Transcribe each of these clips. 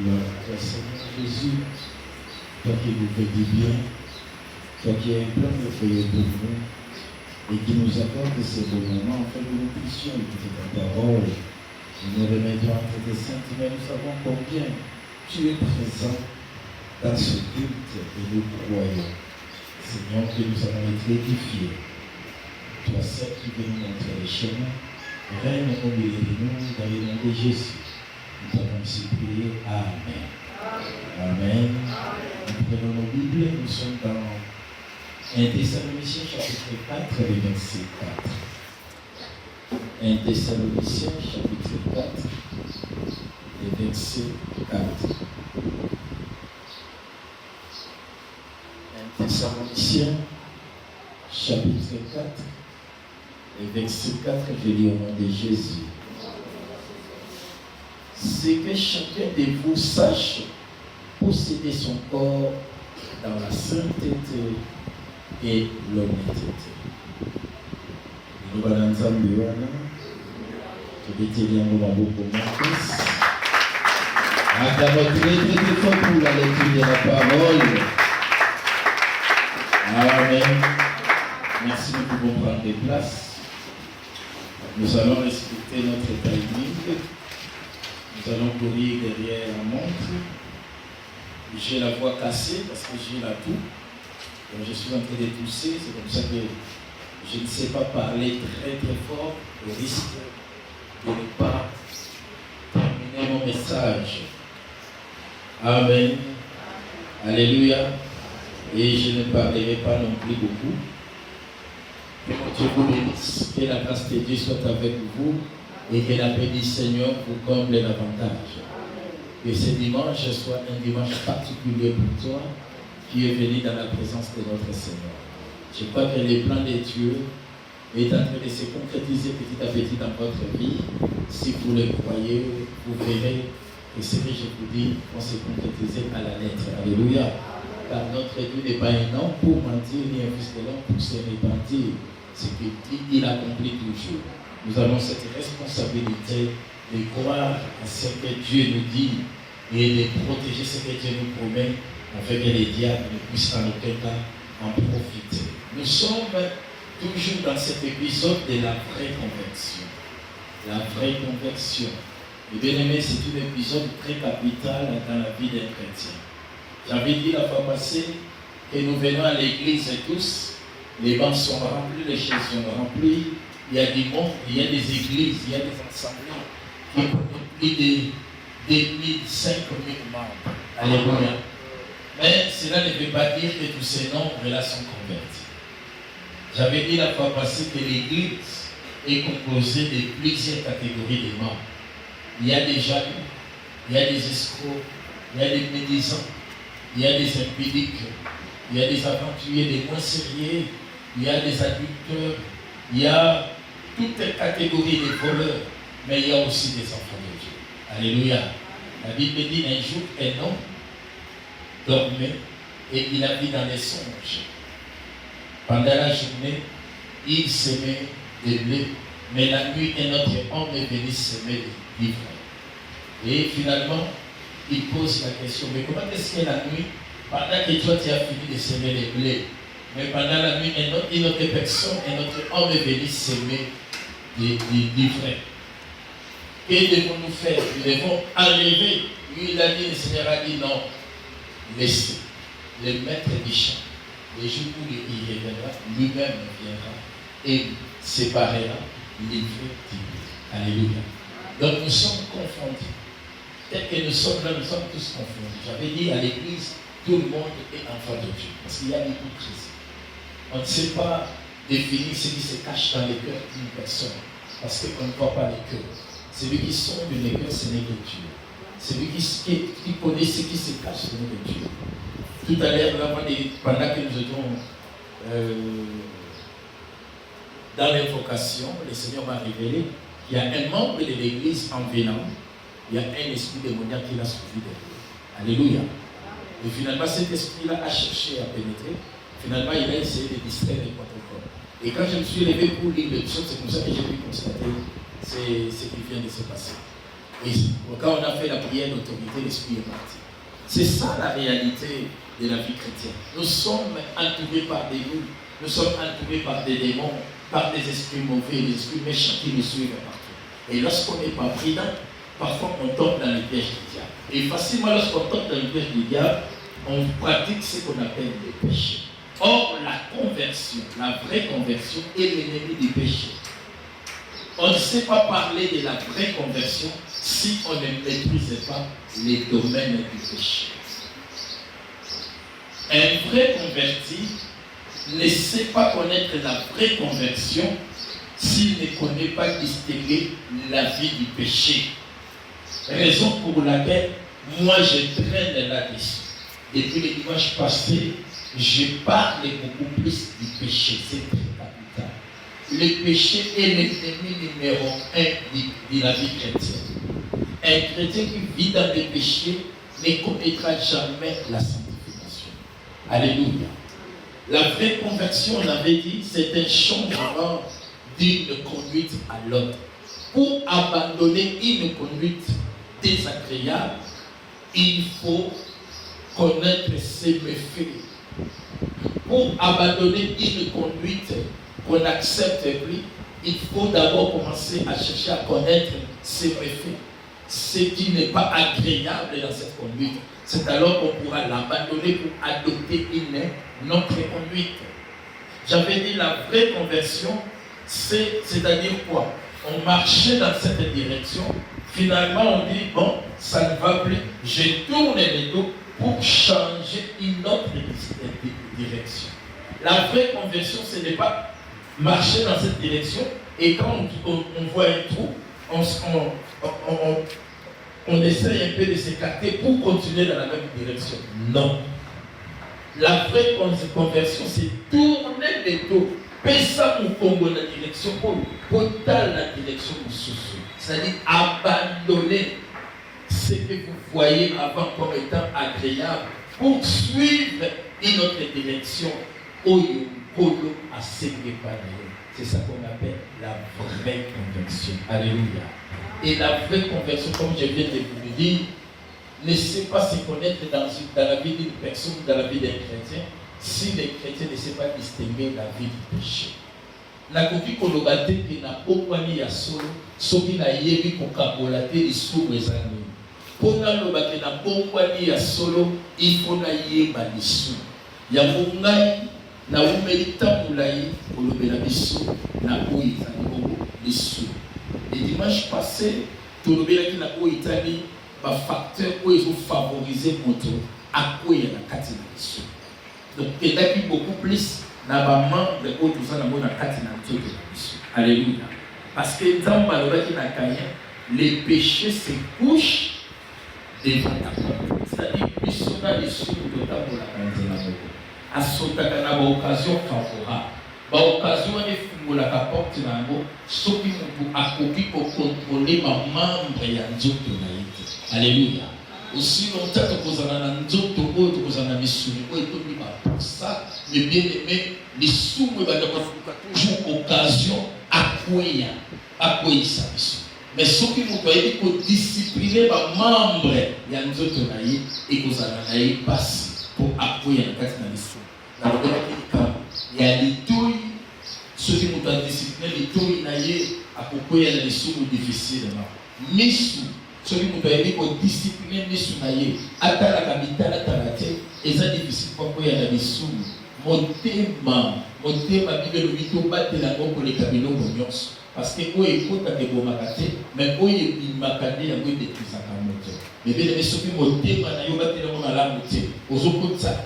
Gloire à toi, Seigneur Jésus, toi qui nous fais du bien, toi qui as un plan de feuillet pour nous, et qui nous accorde ces beaux moments afin que nous puissions écouter ta parole. Nous nous remettons entre tes saintes mains, nous savons combien tu es présent dans ce culte et nous croyons. Seigneur, que nous allons être édifiés. Toi seul qui veux nous montrer les chemins, règne au milieu de nous dans le nom de Jésus. Nous allons ainsi prier. Amen. Amen. Nous prenons nos Bibles, nous sommes dans 1 Thessaloniciens chapitre 4, le verset 4. 1 Thessaloniciens chapitre 4, le verset 4. 1 Thessaloniciens chapitre 4, le verset 4, je lis au nom de Jésus. C'est que chacun de vous sache posséder son corps dans la sainteté et l'honnêteté. Nous allons ensemble, tu peux te dire un moment beaucoup moins. Acclamons très fort pour la lecture de la parole. Amen. Merci, nous pouvons prendre des places. Nous allons respecter notre timing. Nous allons courir derrière la montre. J'ai la voix cassée parce que j'ai la toux. Donc je suis en train de tousser. C'est comme ça que je ne sais pas parler très fort. Au risque de ne pas terminer mon message. Amen. Alléluia. Et je ne parlerai pas non plus beaucoup. Que mon Dieu vous bénisse. Que la grâce de Dieu soit avec vous. Et que la paix du Seigneur vous comble davantage. Que ce dimanche soit un dimanche particulier pour toi qui est venu dans la présence de notre Seigneur. Je crois que le plan de Dieu est en train de se concrétiser petit à petit dans votre vie. Si vous le croyez, vous verrez que ce que je vous dis va se concrétiser à la lettre. Alléluia. Car notre Dieu n'est pas un homme pour mentir, ni un fils de l'homme pour se repentir. Ce qu'il dit, il accomplit toujours. Nous avons cette responsabilité de croire à ce que Dieu nous dit et de protéger ce que Dieu nous promet afin que les diables ne puissent en aucun cas en profiter. Nous sommes toujours dans cet épisode de la vraie conversion. La vraie conversion. Et bien aimé, c'est un épisode très capital dans la vie d'un chrétien. J'avais dit la fois passée que nous venons à l'église tous, les bancs sont remplis, les chaises sont remplies. Il y a des mondes, il y a des églises, il y a des assemblées qui ont plus de 2000, 5000 membres. Alléluia. Mais cela ne veut pas dire que tous ces nombres-là sont convertis. J'avais dit la fois passée que l'église est composée de plusieurs catégories de membres. Il y a des jaloux, il y a des escrocs, il y a des médisants, il y a des impudiques, il y a des aventuriers, des moins sérieux, il y a des adulteurs, il y a toutes les catégories de voleurs, mais il y a aussi des enfants de Dieu. Alléluia. La Bible dit un jour, un homme dormait et il a vu dans les songes. Pendant la journée, il semait des blés, mais la nuit, un autre homme est venu semer des livres. Et finalement, il pose la question, mais comment est-ce que la nuit, pendant que toi tu as fini de semer les blés, mais pendant la nuit, une autre personne, un autre homme est venu semer des livrets. Que devons-nous faire? Nous devons enlever. Lui, il a dit, le Seigneur a dit non. Laissez le maître du champ. Le jour où il reviendra, lui-même viendra et séparera livrets du blé. Alléluia. Donc nous sommes confondus. Tel que nous sommes là, nous sommes tous confondus. J'avais dit à l'église, tout le monde est enfant de Dieu. Parce qu'il y a l'hypocrisie. On ne sait pas définir ce qui se cache dans les cœurs d'une personne. Parce qu'on ne voit pas les cœurs. Celui qui sonde les cœurs, ce n'est que Dieu. Celui qui connaît ce qui se cache, ce n'est que Dieu. Tout à l'heure, pendant que nous étions dans l'invocation, le Seigneur m'a révélé qu'il y a un membre de l'église en venant, il y a un esprit démoniaque qui l'a suivi de lui. Alléluia. Et finalement, cet esprit-là a cherché à pénétrer. Finalement, il a essayé de distraire les protocoles. Et quand je me suis levé pour lire le psaume, c'est comme ça que j'ai pu constater ce qui vient de se passer. Et quand on a fait la prière d'autorité, l'Esprit est parti. C'est ça la réalité de la vie chrétienne. Nous sommes entourés par des loups, nous sommes entourés par des démons, par des esprits mauvais, des esprits méchants qui nous suivent partout. Et lorsqu'on n'est pas prudent, parfois on tombe dans les pièges du diable. Et facilement, lorsqu'on tombe dans les pièges du diable, on pratique ce qu'on appelle le péché. Or, la conversion, la vraie conversion est l'ennemi du péché. On ne sait pas parler de la vraie conversion si on ne maîtrise pas les domaines du péché. Un vrai converti ne sait pas connaître la vraie conversion s'il ne connaît pas distinguer la vie du péché. Raison pour laquelle moi je traîne là-dessus. Depuis le dimanche passé, je parle beaucoup plus du péché. C'est très capital. Le péché est l'ennemi numéro 1 de la vie chrétienne. Un chrétien qui vit dans le péché ne connaîtra jamais la sanctification. Alléluia. La vraie conversion, on avait dit, c'est un changement d'une conduite à l'autre. Pour abandonner une conduite désagréable, il faut connaître ses méfaits. Pour abandonner une conduite qu'on n'accepte plus, il faut d'abord commencer à chercher à connaître ses méfaits. Ce qui n'est pas agréable dans cette conduite, c'est alors qu'on pourra l'abandonner pour adopter une autre conduite. J'avais dit la vraie conversion, c'est-à-dire quoi? On marchait dans cette direction, finalement on dit, bon, ça ne va plus, je tourne le dos pour changer une autre direction. La vraie conversion, ce n'est pas marcher dans cette direction et quand on voit un trou, on essaye un peu de s'écarter pour continuer dans la même direction. Non. La vraie conversion, c'est tourner le dos. Pesa mon Congo dans la direction pour la direction du sous. C'est-à-dire abandonner ce que vous voyez avant comme étant agréable pour suivre une autre direction. C'est ça qu'on appelle la vraie conversion. Alléluia. Et la vraie conversion, comme je viens de vous le dire, ne sait pas se connaître dans la vie d'une personne, dans la vie d'un chrétien, si le chrétien ne sait pas distinguer la vie du péché. Nakoki kolobate ke na pokwani ya solo, soki na yebi kokabola te lisumu ezali. Pona lobake na pokwani ya solo, il faut na yeba lisumu. Ya mungai na umeli tambulayi kolobela biso na oyi ezali bongo lisumu. Le dimanche passé, tout le monde a été un facteur où ils ont favorisé notre accueil à la Katina. Donc, il y a beaucoup plus dans les membres de la Katina. Alléluia. Parce que dans les péchés se couchent devant ta porte. C'est-à-dire que nous sommes les sous de ta porte. À ce occasion favorable. L'occasion de fumula la porte nango soki mutu akoki ko contrôler ma membre ya nzoto na yete. Alléluia. Aussi longtemps que vous avez un nzoto oyo que vous avez misuni oyo to mi ba pour ça mais bien aimé les soumwe ba doka toujours occasion akoya sa biso. Mais soki mutu ayebi ko discipliner ba membre ya nzoto na ye et que vous avez passe pour akoya na kati na biso. Na lokola kika ya litoi ceux qui nous ont discipliné litoi na ye akokoya na lisumu difficilement misu ceux qui nous ont discipliné misu na ye atala kabitala tarate eza difficile pour koya na lisumu motema bibelo bito batela ngoko le kabilo nyonso parce que oyo ekota ke bomaka te mais oyo ebimaka nde yango edetizaka moto bebele mais soki motema na yo batela ngo malamu te ozokotisa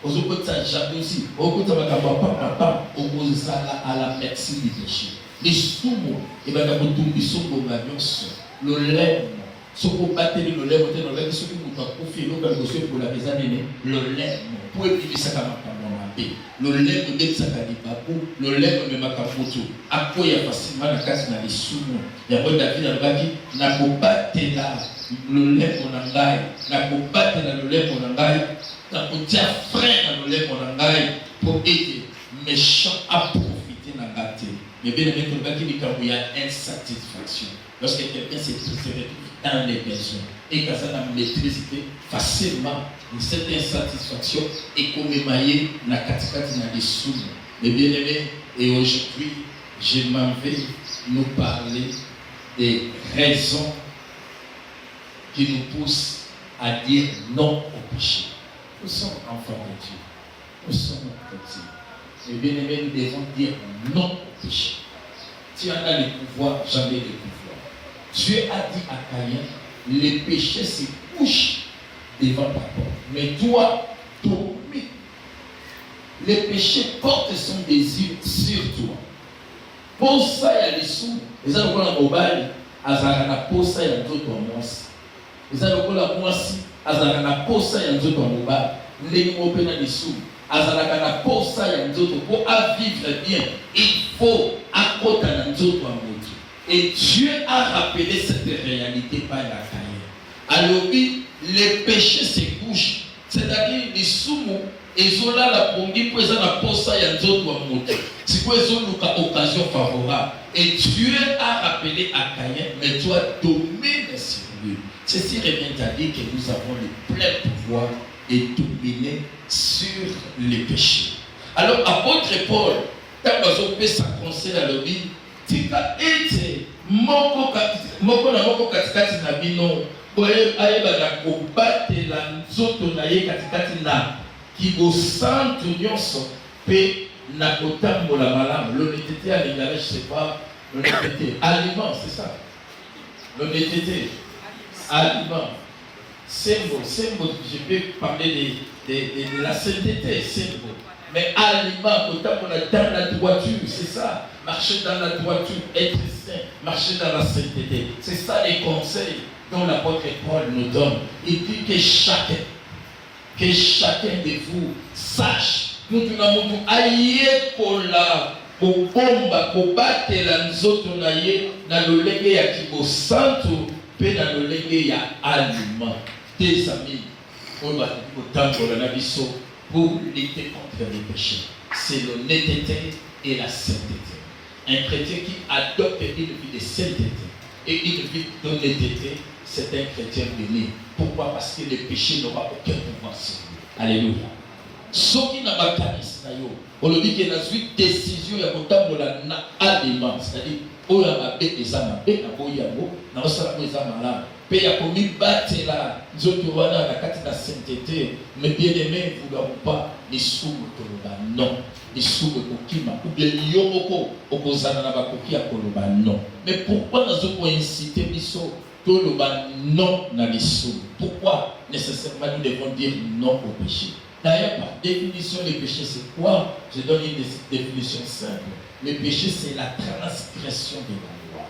ozokotisa jalousie okotisa makambo papa okozala à la merci du péché lisumu ebanda kotumbisa ngonga nyonso lolemo soki obateli lolemo te lolemo soki moto akufi eloko liboso epola eza nene lolemo po ebimisaka makambo mabe lolemo ndebisaka libabu lolemo ememaka moto akoya facilement na kati na lisumu yango David alobaki nakobatela lolemo na ngai nakobatela lolemo na ngai nakotia frein na lolemo na ngai po ete méchant aprofite na ngai te mais bien aimé tolobaki likambo ya insatisfaction lorsque quelqu'un se retrouve dans les maisons. Et quand ça a maîtrisé facilement cette insatisfaction et qu'on est maillé dans la catégorie dans les sous. Mais bien aimés, et aujourd'hui, je m'en vais nous parler des raisons qui nous poussent à dire non au péché. Nous sommes enfants de Dieu. Nous sommes chrétiens. Mais bien aimés, nous devons dire non au péché. Tu en as le pouvoir, j'en ai le pouvoir. Dieu a dit à Caïn, les péchés se couchent devant ta porte. Mais toi, domine. Les péchés portent son désir sur toi. Pour ça, il y a les sous. Les gens qui ont mobile, ils ont pour ça, il y a d'autres moisses. Les gens qui ont moissi, ils ont pour ça, il y a d'autres mobile. Les gens qui ont les sous, ils ont pour ça, il y a d'autres. Pour vivre bien, il faut accorder d'autres mots. Et Dieu a rappelé cette réalité par la Caïn. Alors, les péchés se couchent. C'est-à-dire, les sous, ils ont là la pongi pour la posa et les autres mots. C'est quoi ils ont une occasion favorable. Et Dieu a rappelé à Caïn, mais toi, domine sur lui. Ceci revient à dire que nous avons le plein pouvoir de dominer sur les péchés. Alors, apôtre Paul, quand on peut s'accrocher à l'objet, tika ete moko katikati na bino ayeba na kobatela nzoto na ye katikati na kibosantu nyonso pe na kotambola malamu. L'honnêteté à l'égard, je ne sais pas, l'honnêteté, aliment, c'est ça. L'honnêteté, aliment, symbole, je peux parler de la sainteté, symbole. Mais aliment, dans la droiture, c'est ça. Marcher dans la droiture, être saint, marcher dans la sainteté. C'est ça les conseils dont l'apôtre Paul nous donne. Il dit que chacun de vous sache. Nous devons aïe kola, kobomba, kobatela nzoto na ye, na lolenge ya kibosantu, pe na lolenge ya aliment. Des amis, on va tambola na biso pour lutter contre les péchés. C'est l'honnêteté et la sainteté. Un chrétien qui adopte une vie de sainteté et une vie d'honnêteté, c'est un chrétien béni. Pourquoi? Parce que le péché n'aura aucun pouvoir sur lui. Alléluia. Ce qui n'a pas de on dit qu'il y a une décision il y a un aliment, c'est-à-dire il y a il y a commis batela zotowana na kati na sainteté, mais bien aimé vous n'avez pas les sous non les sous kokima ou bien yomoko okozana na bakoki ya koloba non. Mais pourquoi nous inciter biso toloba non na les sous? Pourquoi nécessairement nous devons dire non au péché? D'ailleurs, par définition, le péché c'est quoi? Je donne une définition simple. Le péché c'est la transgression de la loi.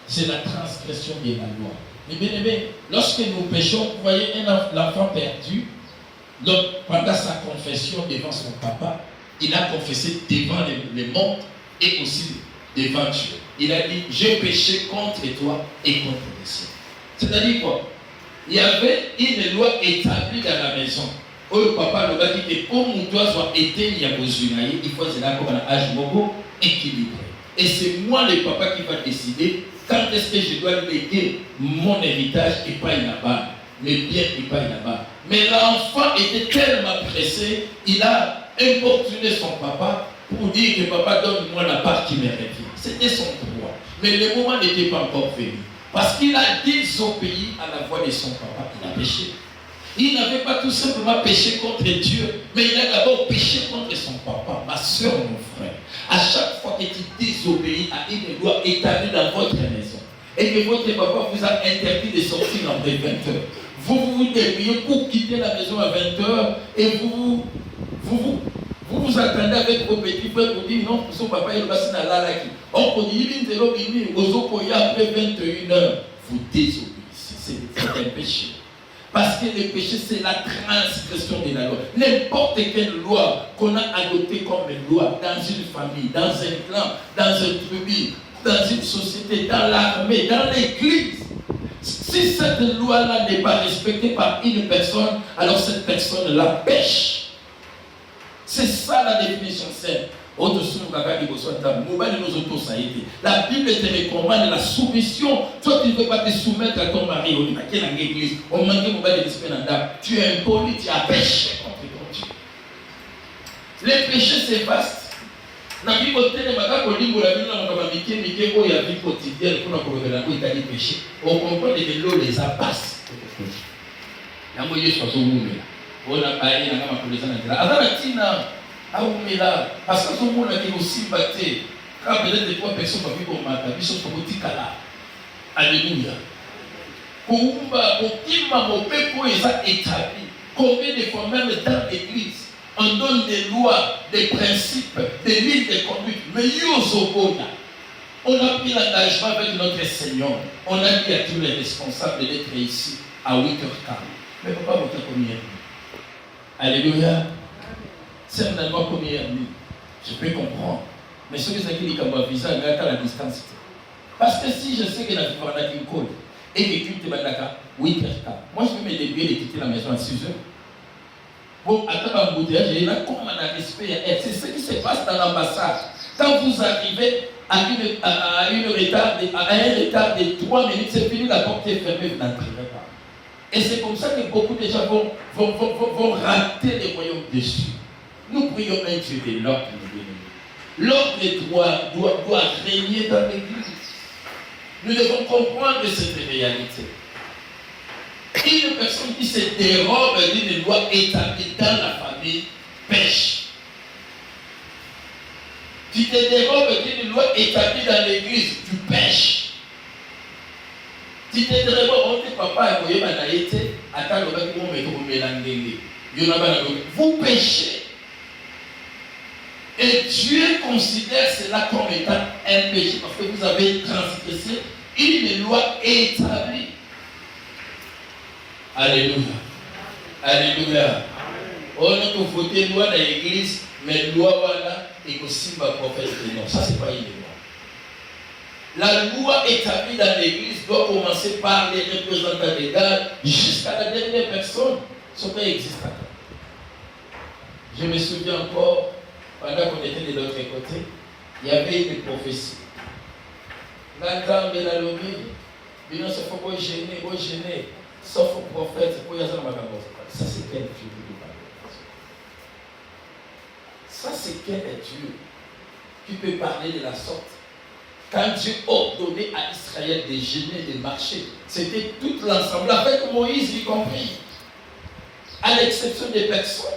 C'est la transgression de la loi. Mais bien aimé, lorsque nous péchons, vous voyez l'enfant perdu, donc pendant sa confession devant son papa, il a confessé devant le monde et aussi devant Dieu. Il a dit, j'ai péché contre toi et contre le ciel. C'est-à-dire quoi? Il y avait une loi établie dans la maison. Où le papa le dit que comme on doit soit éteint, il y a besoin, il faut se faire un âge équilibré. Et c'est moi le papa qui va décider quand est-ce que je dois léguer mon héritage et pas là-bas, mes biens et pas là-bas. Mais l'enfant était tellement pressé, il a importuné son papa pour dire que papa donne-moi la part qui me revient. C'était son droit. Mais le moment n'était pas encore venu. Parce qu'il a désobéi à la voix de son papa, il a péché. Il n'avait pas tout simplement péché contre Dieu, mais il a d'abord péché contre son papa, ma soeur, mon frère. À chaque fois que tu désobéis à une loi établie dans votre maison, et que votre papa vous a interdit de sortir après 20 heures, vous débrouillez pour quitter la maison à 20 heures, et vous attendez avec vos petits frères pour dire non, son papa il va se faire là. On peut dire après 21 heures, vous désobéissez. C'est un péché. Parce que le péché, c'est la transgression de la loi. N'importe quelle loi qu'on a adoptée comme une loi dans une famille, dans un clan, dans une tribu, dans une société, dans l'armée, dans l'église. Si cette loi-là n'est pas respectée par une personne, alors cette personne la pêche. C'est ça la définition simple. La Bible te recommande la soumission. Toi, tu ne veux pas te soumettre à ton mari. Tu es impoli, tu as péché contre ton Dieu. Les péchés, c'est vaste. Na vie quotidienne, on comprend que l'eau les abasse. On a parlé dans la parce que tout le monde a aussi battu. Quand peut-être des trois personnes ont vu comme ma vie, sont comme Tikala. Alléluia. Combien de fois même dans l'église, on donne des lois, des principes, des lignes de conduite. Mais on a pris l'engagement avec notre Seigneur. On a dit à tous les responsables d'être ici à 8h15. Mais pourquoi vous êtes combien? Alléluia. C'est un endroit combien? Je peux comprendre. Mais ce que c'est qu'il y a un visa, il y a la distance. Parce que si je sais que la vie va être une code et que tu te vas à 8h15, moi je peux me débrouiller de quitter la maison à 6h. Bon, attends, un bouteillage, il y a comme un respect. C'est ce qui se passe dans l'ambassade. Quand vous arrivez à un retard de 3 minutes, c'est fini, la porte est fermée, vous n'entrez pas. Et c'est comme ça que beaucoup de gens vont rater les royaumes dessus. Nous prions un Dieu de l'ordre. L'ordre doit régner dans l'église. Nous devons comprendre cette réalité. Une personne qui se dérobe d'une loi établie dans la famille pêche. Tu te dérobes d'une loi établie dans l'église, tu pêches. Tu te dérobes, papa vous péchez. Et Dieu considère cela comme étant un péché parce que vous avez transgressé une loi établie. Alléluia. Alléluia. On a voté loi dans l'église, mais loi voilà et aussi ma prophète. Non, ça c'est pas une loi. La loi établie dans l'église doit commencer par les représentants légaux jusqu'à la dernière personne. Ce qui existe. Je me souviens encore, pendant qu'on était de l'autre côté, il y avait une prophétie. La dame de la lobby, il ne se faut pas gêner, sauf au prophète, pour y avoir ma caméra. Ça c'est quel Dieu qui parle. Ça c'est quel Dieu qui peut parler de la sorte. Quand Dieu ordonnait à Israël de gêner, de marcher, c'était tout l'ensemble, avec Moïse y compris, à l'exception des personnes.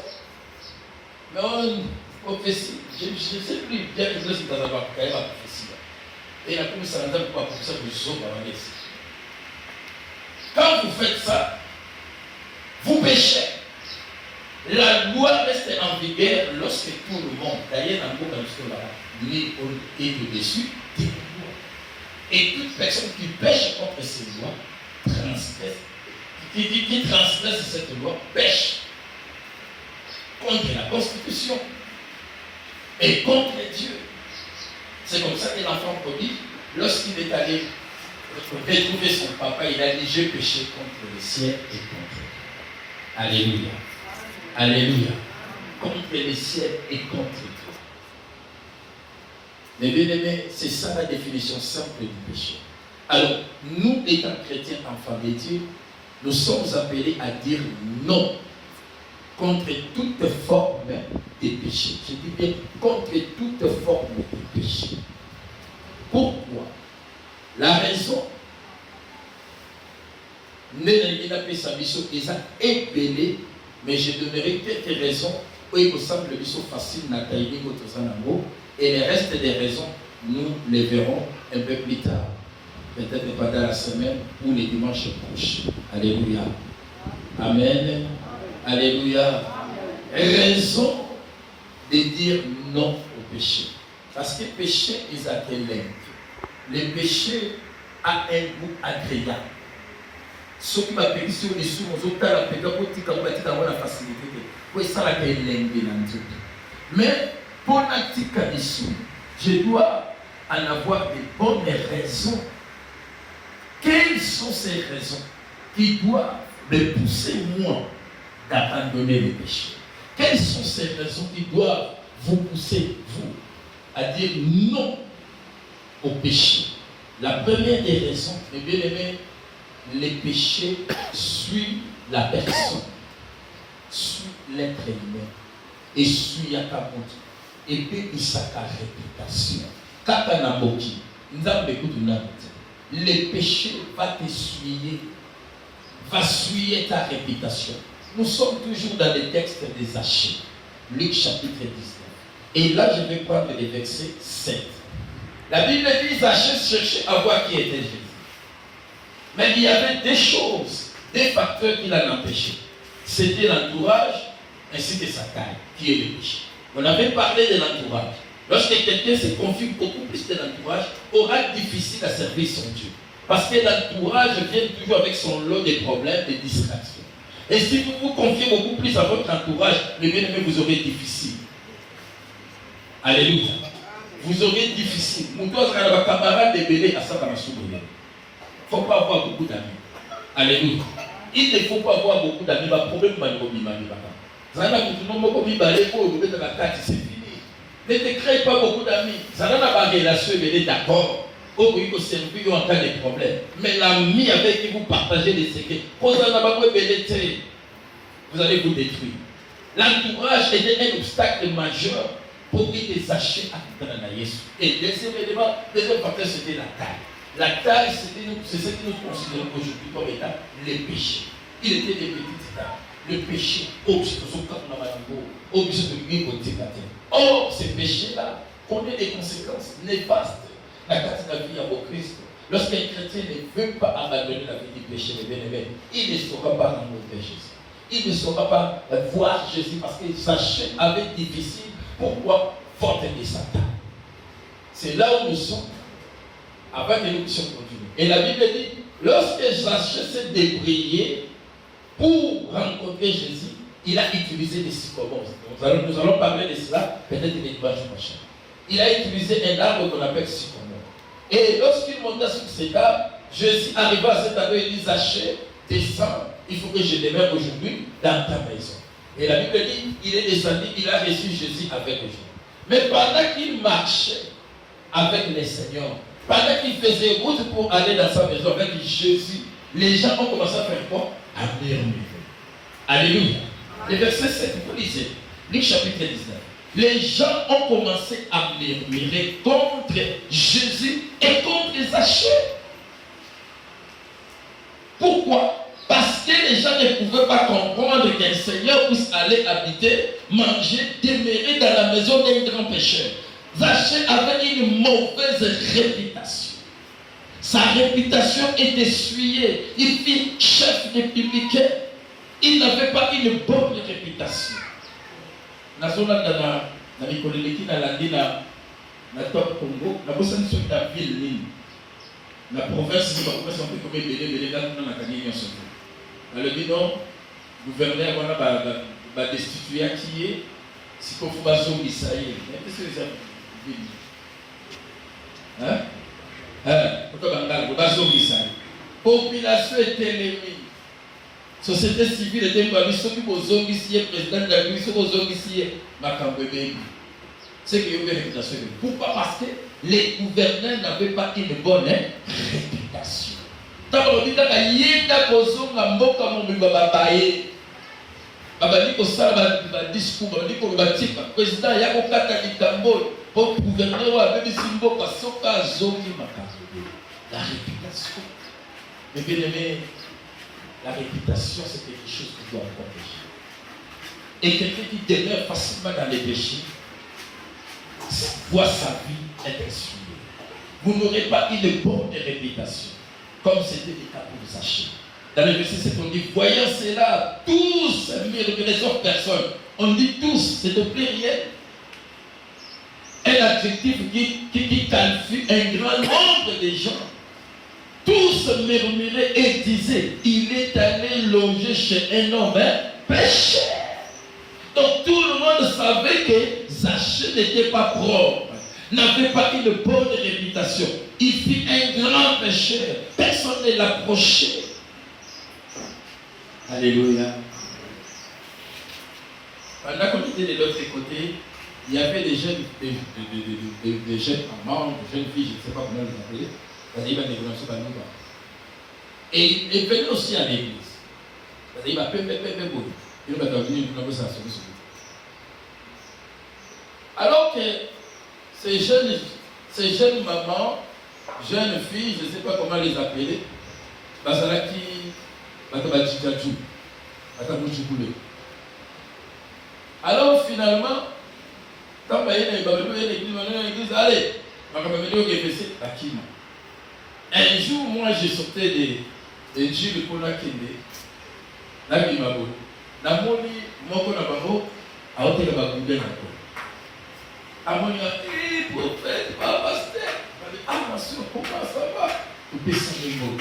Mais on prophétie, je ne sais plus bien que je suis dans la prophétie. Et la première ça pour la profession de Zoba. Quand vous faites ça, vous péchez. La loi reste en vigueur lorsque tout le monde, d'ailleurs, dans le monde est au-dessus des lois. Et toute personne qui pêche contre ces lois transgresse. Qui transgresse cette loi pêche contre la Constitution et contre Dieu. C'est comme ça que l'enfant prodigue, lorsqu'il est allé retrouver son papa, il a dit: j'ai péché contre le ciel et contre Dieu. Alléluia. Alléluia. Contre le ciel et contre Dieu. Mais bien aimés, c'est ça la définition simple du péché. Alors, nous étant chrétiens, enfants de Dieu, nous sommes appelés à dire non contre toute forme de péché. Je dis bien contre toute forme de péché. Pourquoi? La raison, il a fait sa mission, il a ébélé, mais je donnerai quelques raisons où il me semble que c'est facile et le reste des raisons, nous les verrons un peu plus tard. Peut-être pas dans la semaine ou les dimanches prochains. Alléluia. Amen. Alléluia. Raison de dire non au péché. Parce que le péché est agréable. Le péché a un goût agréable. Ce qui m'a permis sur les sous, nous avons la facilité. Mais pour la je dois en avoir de bonnes raisons. Quelles sont ces raisons qui doivent me pousser moi d'abandonner le péché? Quelles sont ces raisons qui doivent vous pousser, vous, à dire non au péché. La première des raisons, mes bien-aimés, les péchés suivent la personne, suivent l'être humain, et suivent la capote, et puis il sa réputation. Kakanaboki, les péchés vont t'essuyer, va suivre ta réputation. Nous sommes toujours dans les textes des Zachée, Luc chapitre 19. Et là, je vais prendre les versets 7. La Bible dit Zachée cherchait à voir qui était Jésus. Mais il y avait des choses, des facteurs qui l'ont empêché. C'était l'entourage ainsi que sa taille, qui est le péché. On avait parlé de l'entourage. Lorsque quelqu'un se confie beaucoup plus de l'entourage, aura difficile à servir son Dieu. Parce que l'entourage vient toujours avec son lot de problèmes, de distractions. Et si vous vous confiez beaucoup plus à votre entourage, le bien-aimé, vous aurez difficile. Alléluia. Vous aurez difficile. Il ne faut pas avoir beaucoup d'amis. Alléluia. Il ne faut pas avoir beaucoup d'amis. C'est fini. Ne te crée pas beaucoup d'amis. Ça n'a pas de relation, mais d'accord. Vous pouvez servir en cas de problème. Mais l'ami avec qui vous partagez des secrets, vous allez vous détruire. L'entourage était un obstacle majeur pour qu'il te sache à Yesu. Et deuxième élément, deuxième facteur, c'était la taille. La taille, c'est ce que nous considérons aujourd'hui comme étant les péchés. Il était des petites tailles. Le péché, or, ces péchés-là connaissent des conséquences néfastes. La carte de la vie à vos Christ. Lorsqu'un chrétien ne veut pas abandonner la vie du péché, il ne saura pas rencontrer Jésus. Il ne saura pas voir Jésus parce que Zachée avait difficile. Pourquoi? Faute de Satan. C'est là où nous sommes. Avant que nous puissions continuer. Et la Bible dit, lorsque Zachée s'est débrouillé pour rencontrer Jésus, il a utilisé des sycomores. Nous allons parler de cela peut-être les dimanches prochains. Il a utilisé un arbre qu'on appelle sycomore. Et lorsqu'il monta sur cet arbre, Jésus arriva à cet arbre et dit, Zachée, descends, il faut que je demeure aujourd'hui dans ta maison. Et la Bible dit, il est descendu, il a reçu Jésus avec lui. Mais pendant qu'il marchait avec le Seigneur, pendant qu'il faisait route pour aller dans sa maison avec Jésus, les gens ont commencé à faire quoi? À murmurer. Alléluia. Le verset 7, vous lisez, Luc chapitre 19. Les gens ont commencé à murmurer contre Jésus et contre Zachée. Pourquoi? Parce que les gens ne pouvaient pas comprendre qu'un Seigneur puisse aller habiter, manger, demeurer dans la maison d'un grand pécheur. Zachée avait une mauvaise réputation. Sa réputation était essuyée. Il fut chef de publicain. Il n'avait pas une bonne réputation. Na Nikoleleki na landi na top Congo, na bosani sur la ville nini. La province, c'est la province un peu comme Belé, dans la Canadienne. Dans le bidon, gouverneur, on a destitué qui est, si qu'on faut baser au Israël. Qu'est-ce que ça veut dire? Population est ennemie. Société civile était parmi ceux qui ont zongissié, président de la République, ceux qui ont zongissié, c'est qu'il y a eu une réputation. Pourquoi? Parce que les gouverneurs n'avaient pas une bonne réputation. Tant qu'on dit qu'il y a un discours, président, il y a un pour gouverneur, la réputation. Mais bien aimé, la réputation, c'est quelque chose qui doit protéger. Et quelqu'un qui demeure facilement dans les péchés, voit sa vie être essuyée. Vous n'aurez pas une bonne réputation, comme c'était le cas pour Zachée. Dans le verset 7, on dit, voyant cela, tous murmuraient sauf personne. On dit tous, c'est au pluriel. Un adjectif qui qualifie un grand nombre de gens. Tous murmuraient et disaient, il est allé loger chez un homme pécheur. Donc tout le monde savait que Zachée n'était pas propre, n'avait pas une bonne réputation. Il fit un grand pécheur. Personne ne l'approchait. Alléluia. Pendant qu'on était de l'autre côté, il y avait des jeunes, des jeunes amants, des jeunes filles, je ne sais pas comment les appeler, parce qu'il y a des relations dans nous. Et ils venaient aussi à l'église. Parce qu'il y a peu. Il va venir une ça. Alors que ces jeunes mamans, jeunes filles, je ne sais pas comment les appeler, alors finalement, quand il y a l'église, allez, un jour, moi, je sortais des Jules pour la Kende. Là, il m'a dit, Namoni, mon collabo, a ôté le bagoude. Amoni a dit, prophète, pasteur. Ah, ma soeur, comment ça va? Tu peux s'en mots.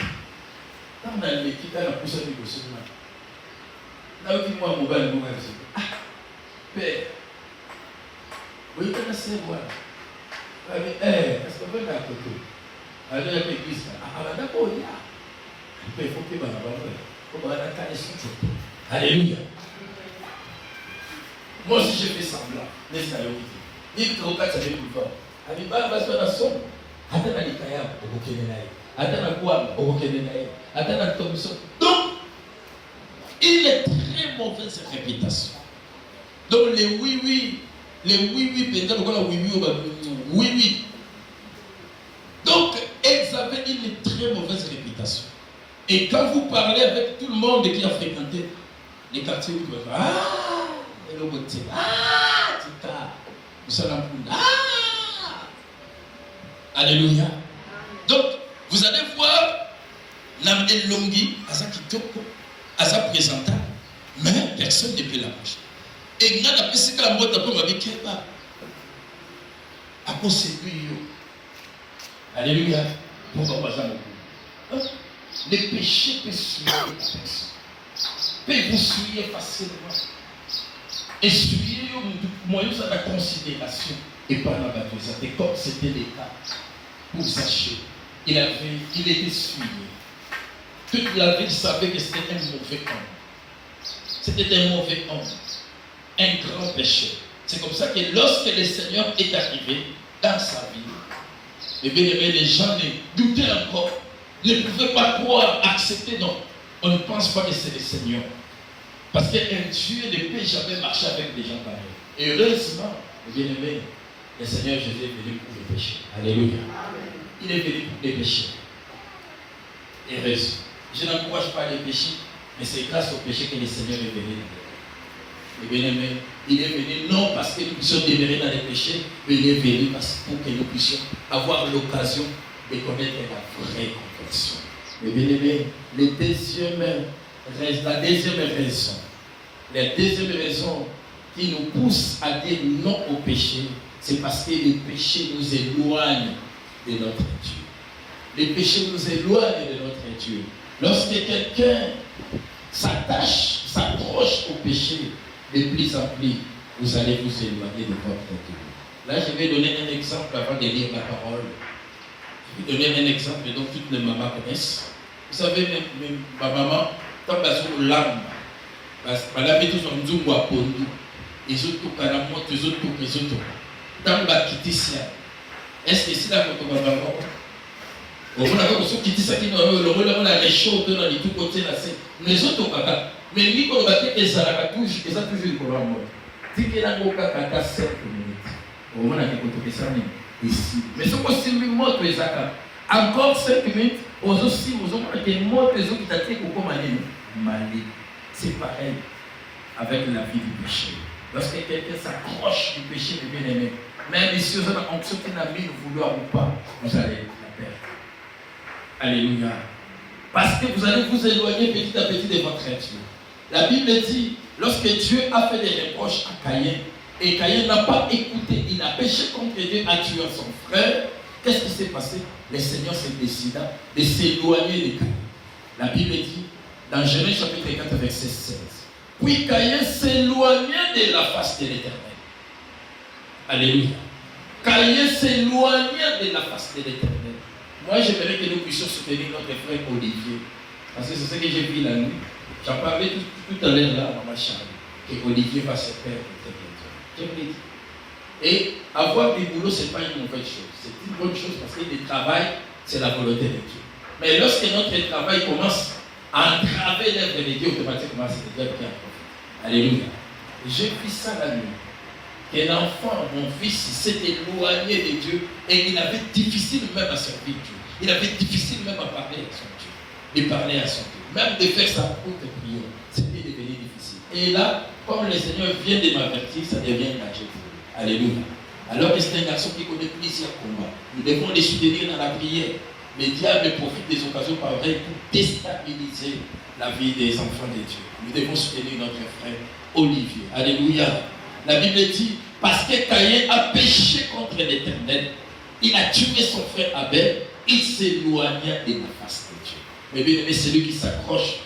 Quand on a l'équipe, on a poussé du dossier. Là, il m'a dit, mobile, ah, père, vous connaissez moi. Est-ce que vous êtes à côté? Alors, il y a l'église. Ah, d'accord, il y a. Il faut que vous alléluia. Moi aussi je fais semblant. N'est-ce pas? Il faut que ça vienne plus fort. Il va se faire la somme. Attends à l'Ikaya, au Bokenenaï. Attends à Guam, au Bokenenaï. Attends à Thompson. Donc, il est très mauvaise réputation. Donc, les oui, peut-être qu'on a oui. Donc, elles avaient une très mauvaise réputation. Et quand vous parlez avec tout le monde qui a fréquenté les quartiers, vous pouvez dire ah, et le boté, ah, tita, ah, alléluia. Donc, vous allez voir l'âme Longi, à sa kitoko, à sa présentable, mais personne ne peut l'approcher. Et il y a des personnes qui ont dit que la Keba, à cause de lui, alléluia, pourquoi pas ça beaucoup? Les péchés peuvent suivre la personne. Peuvent vous suivre facilement. Et suivre moyen de la considération. Et pas la bataille. C'était comme c'était le cas. Pour sacher. Il était suivi. Toute la vie, il savait que c'était un mauvais homme. C'était un mauvais homme. Un grand péché. C'est comme ça que lorsque le Seigneur est arrivé dans sa vie, et bien les gens doutaient encore. Ne pouvaient pas croire, accepter, non. On ne pense pas que c'est le Seigneur. Parce qu'un Dieu ne peut jamais marcher avec des gens pareils. Et heureusement, bien aimé, le Seigneur Jésus est venu pour les péchés. Alléluia. Il est venu pour les péchés. Heureusement. Je n'encourage pas les péchés, mais c'est grâce au péché que le Seigneur est venu. Et bien aimé, il est venu non parce que nous puissions demeurer dans les péchés, mais il est venu pour que nous puissions avoir l'occasion de connaître la vraie conversion. Mais bien aimé, la deuxième raison qui nous pousse à dire non au péché, c'est parce que le péché nous éloigne de notre Dieu. Le péché nous éloigne de notre Dieu. Lorsque quelqu'un s'approche au péché, de plus en plus, vous allez vous éloigner de votre Dieu. Là, je vais donner un exemple avant de lire la parole. Je vais donner un exemple dont toutes les mamans connaissent. Vous savez, même ma maman, quand elle a l'âme, elle a mis tout son nzungu à pondu. Ils ont tout caramo, ils ont tout. Quand elle a quitté ça, est-ce que c'est là que tu vas voir? On a vu que ceux qui disent ça, qui nous ont les choses dans les deux côtés, les autres caca. Mais lui, quand on va dire que ça a toujours le programme. Dis qu'il a un caca 7 minutes. On a dit que ça ici. Mais ce que c'est lui, moi, tu es encore 5 minutes, aux aussi, aux autres, et moi, les autres qui t'attirent au Mali. C'est pareil avec la vie du péché. Lorsque quelqu'un s'accroche du péché, de bien aimé, même si vous avez en sorte d'un mille vouloir ou pas, vous allez la perdre. Alléluia. Parce que vous allez vous éloigner petit à petit de votre Dieu. La Bible dit, lorsque Dieu a fait des reproches à Caïn, et Caïn n'a pas écouté, il a péché contre Dieu, a tué son frère, qu'est-ce qui s'est passé? Le Seigneur s'est décidé de s'éloigner de Caïn. La Bible dit, dans Genèse chapitre 4, verset 16, puis Caïn s'éloignait de la face de l'Éternel. Alléluia. Caïn s'éloignait de la face de l'Éternel. Moi, j'aimerais que nous puissions soutenir notre frère Olivier. Parce que c'est ce que j'ai vu la nuit. J'en parlais tout à l'heure là, dans ma chambre. Que Olivier va se perdre. Je me dis. Et avoir du boulot, ce n'est pas une mauvaise chose. C'est une bonne chose parce que le travail, c'est la volonté de Dieu. Mais lorsque notre travail commence à entraver l'œuvre de Dieu, automatiquement, c'est déjà bien profite. Alléluia. J'ai vu ça la nuit. Qu'un enfant, mon fils, s'est éloigné de Dieu et il avait difficile même à servir Dieu. Il avait difficile même à parler à son Dieu. De parler à son Dieu. Même de faire sa courte prière. C'était devenu difficile. Et là, comme le Seigneur vient de m'avertir, ça devient dangereux. Alléluia. Alors que c'est un garçon qui connaît plusieurs combats. Nous devons les soutenir dans la prière. Le diable profite des occasions pareilles pour déstabiliser la vie des enfants de Dieu. Nous devons soutenir notre frère Olivier. Alléluia. La Bible dit, parce que Caïn a péché contre l'Éternel, il a tué son frère Abel, il s'éloigna de la face de Dieu. Mais bien aimé, celui qui s'accroche